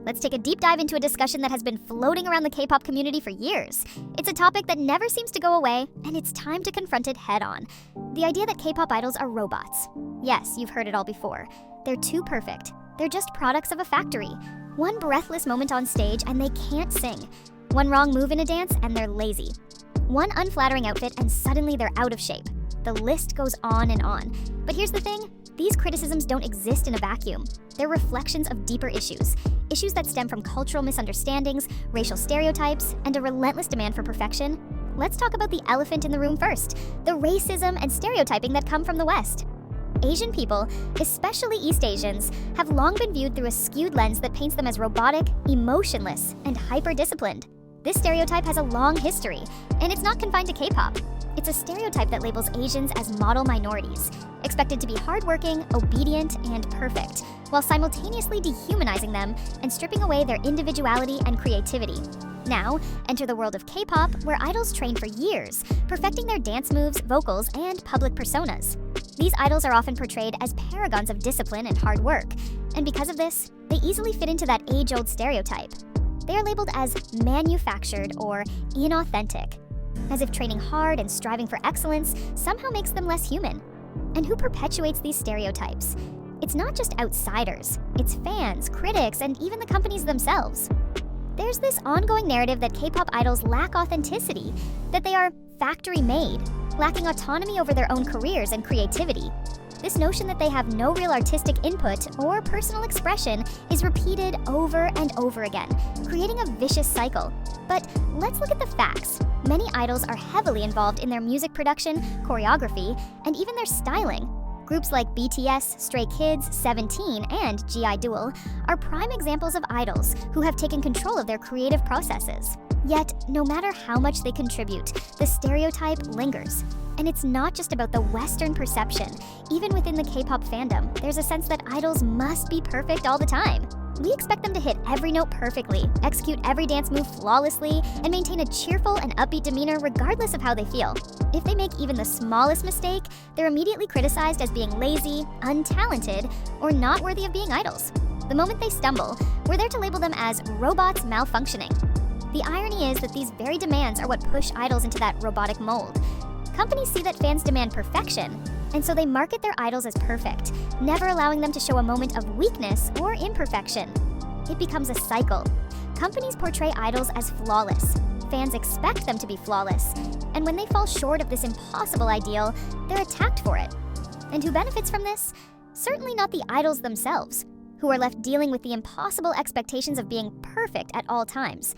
Let's take a deep dive into a discussion that has been floating around the K-pop community for years. It's a topic that never seems to go away, and it's time to confront it head on. The idea that K-pop idols are robots. Yes, you've heard it all before. They're too perfect. They're just products of a factory. One breathless moment on stage and they can't sing. One wrong move in a dance and they're lazy. One unflattering outfit and suddenly they're out of shape. The list goes on and on. But here's the thing, these criticisms don't exist in a vacuum. They're reflections of deeper issues that stem from cultural misunderstandings, racial stereotypes, and a relentless demand for perfection. Let's talk about the elephant in the room first, the racism and stereotyping that come from the West. Asian people, especially East Asians, have long been viewed through a skewed lens that paints them as robotic, emotionless, and hyper-disciplined. This stereotype has a long history, and it's not confined to K-pop. It's a stereotype that labels Asians as model minorities, expected to be hardworking, obedient, and perfect, while simultaneously dehumanizing them and stripping away their individuality and creativity. Now, enter the world of K-pop, where idols train for years, perfecting their dance moves, vocals, and public personas. These idols are often portrayed as paragons of discipline and hard work, and because of this, they easily fit into that age-old stereotype. They are labeled as manufactured or inauthentic, as if training hard and striving for excellence somehow makes them less human. And who perpetuates these stereotypes? It's not just outsiders, it's fans, critics, and even the companies themselves. There's this ongoing narrative that K-pop idols lack authenticity, that they are factory-made, lacking autonomy over their own careers and creativity. This notion that they have no real artistic input or personal expression is repeated over and over again, creating a vicious cycle. But let's look at the facts. Many idols are heavily involved in their music production, choreography, and even their styling. Groups like BTS, Stray Kids, 17, and G.I. are prime examples of idols who have taken control of their creative processes. Yet, no matter how much they contribute, the stereotype lingers. And it's not just about the Western perception. Even within the K-pop fandom, there's a sense that idols must be perfect all the time. We expect them to hit every note perfectly, execute every dance move flawlessly, and maintain a cheerful and upbeat demeanor regardless of how they feel. If they make even the smallest mistake, they're immediately criticized as being lazy, untalented, or not worthy of being idols. The moment they stumble, we're there to label them as robots malfunctioning. The irony is that these very demands are what push idols into that robotic mold. Companies see that fans demand perfection, and so they market their idols as perfect, never allowing them to show a moment of weakness or imperfection. It becomes a cycle. Companies portray idols as flawless. Fans expect them to be flawless. And when they fall short of this impossible ideal, they're attacked for it. And who benefits from this? Certainly not the idols themselves, who are left dealing with the impossible expectations of being perfect at all times.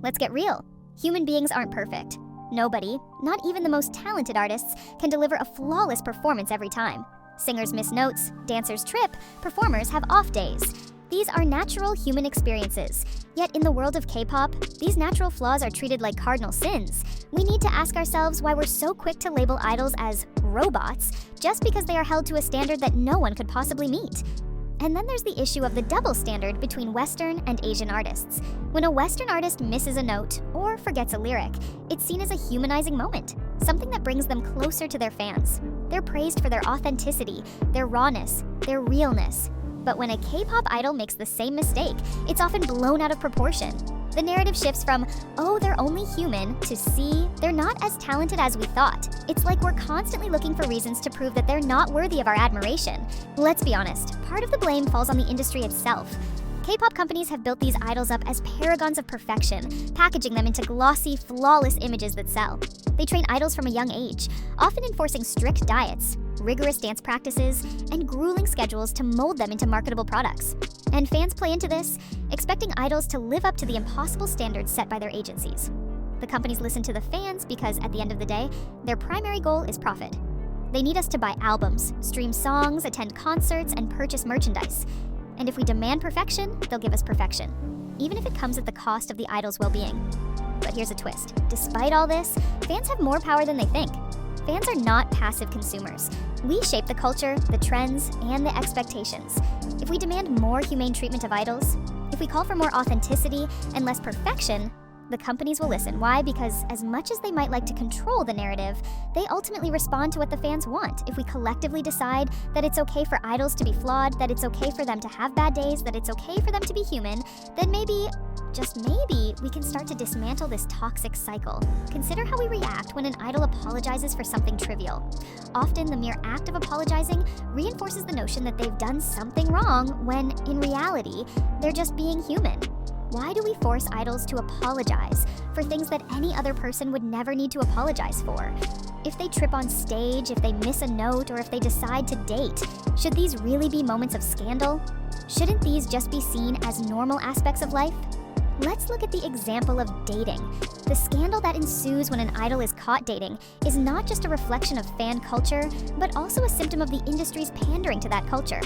Let's get real. Human beings aren't perfect. Nobody, not even the most talented artists, can deliver a flawless performance every time. Singers miss notes, dancers trip, performers have off days. These are natural human experiences. Yet in the world of K-pop, these natural flaws are treated like cardinal sins. We need to ask ourselves why we're so quick to label idols as robots just because they are held to a standard that no one could possibly meet. And then there's the issue of the double standard between Western and Asian artists. When a Western artist misses a note or forgets a lyric, it's seen as a humanizing moment, something that brings them closer to their fans. They're praised for their authenticity, their rawness, their realness. But when a K-pop idol makes the same mistake, it's often blown out of proportion. The narrative shifts from, oh, they're only human, to see, they're not as talented as we thought. It's like we're constantly looking for reasons to prove that they're not worthy of our admiration. Let's be honest, part of the blame falls on the industry itself. K-pop companies have built these idols up as paragons of perfection, packaging them into glossy, flawless images that sell. They train idols from a young age, often enforcing strict diets, rigorous dance practices, and grueling schedules to mold them into marketable products. And fans play into this, expecting idols to live up to the impossible standards set by their agencies. The companies listen to the fans because, at the end of the day, their primary goal is profit. They need us to buy albums, stream songs, attend concerts, and purchase merchandise. And if we demand perfection, they'll give us perfection, even if it comes at the cost of the idol's well-being. But here's a twist. Despite all this, fans have more power than they think. Fans are not passive consumers. We shape the culture, the trends, and the expectations. If we demand more humane treatment of idols, if we call for more authenticity and less perfection, the companies will listen. Why? Because as much as they might like to control the narrative, they ultimately respond to what the fans want. If we collectively decide that it's okay for idols to be flawed, that it's okay for them to have bad days, that it's okay for them to be human, then maybe, just maybe, we can start to dismantle this toxic cycle. Consider how we react when an idol apologizes for something trivial. Often, the mere act of apologizing reinforces the notion that they've done something wrong when, in reality, they're just being human. Why do we force idols to apologize for things that any other person would never need to apologize for? If they trip on stage, if they miss a note, or if they decide to date, should these really be moments of scandal? Shouldn't these just be seen as normal aspects of life? Let's look at the example of dating. The scandal that ensues when an idol is caught dating is not just a reflection of fan culture, but also a symptom of the industry's pandering to that culture.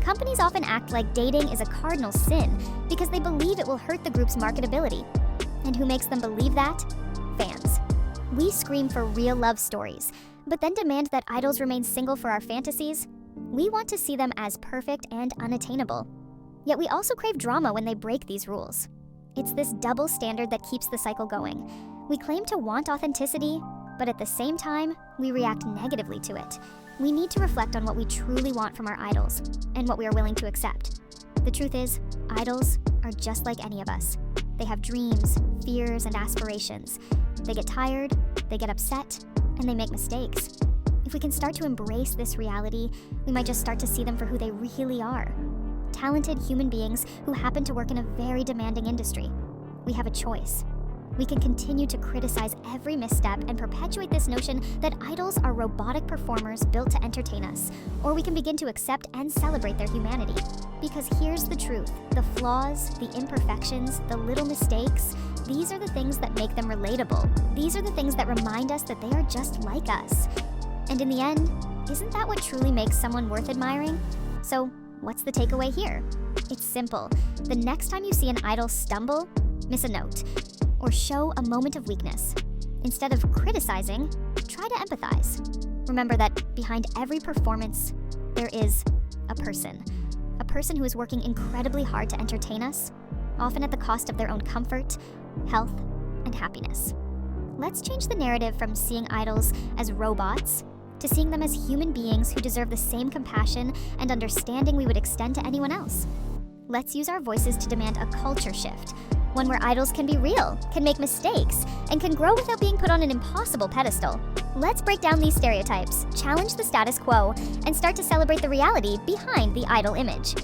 Companies often act like dating is a cardinal sin because they believe it will hurt the group's marketability. And who makes them believe that? Fans. We scream for real love stories, but then demand that idols remain single for our fantasies. We want to see them as perfect and unattainable. Yet we also crave drama when they break these rules. It's this double standard that keeps the cycle going. We claim to want authenticity, but at the same time, we react negatively to it. We need to reflect on what we truly want from our idols and what we are willing to accept. The truth is, idols are just like any of us. They have dreams, fears, and aspirations. They get tired, they get upset, and they make mistakes. If we can start to embrace this reality, we might just start to see them for who they really are. Talented human beings who happen to work in a very demanding industry. We have a choice. We can continue to criticize every misstep and perpetuate this notion that idols are robotic performers built to entertain us, or we can begin to accept and celebrate their humanity. Because here's the truth: the flaws, the imperfections, the little mistakes, these are the things that make them relatable. These are the things that remind us that they are just like us. And in the end, isn't that what truly makes someone worth admiring? So, what's the takeaway here? It's simple. The next time you see an idol stumble, miss a note, or show a moment of weakness, instead of criticizing, try to empathize. Remember that behind every performance, there is a person who is working incredibly hard to entertain us, often at the cost of their own comfort, health, and happiness. Let's change the narrative from seeing idols as robots to seeing them as human beings who deserve the same compassion and understanding we would extend to anyone else. Let's use our voices to demand a culture shift, one where idols can be real, can make mistakes, and can grow without being put on an impossible pedestal. Let's break down these stereotypes, challenge the status quo, and start to celebrate the reality behind the idol image.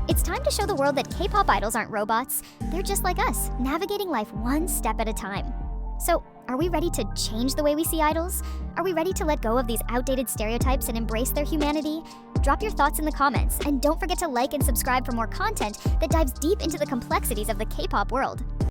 It's time to show the world that K-pop idols aren't robots. They're just like us, navigating life one step at a time. So, are we ready to change the way we see idols? Are we ready to let go of these outdated stereotypes and embrace their humanity? Drop your thoughts in the comments, and don't forget to like and subscribe for more content that dives deep into the complexities of the K-pop world.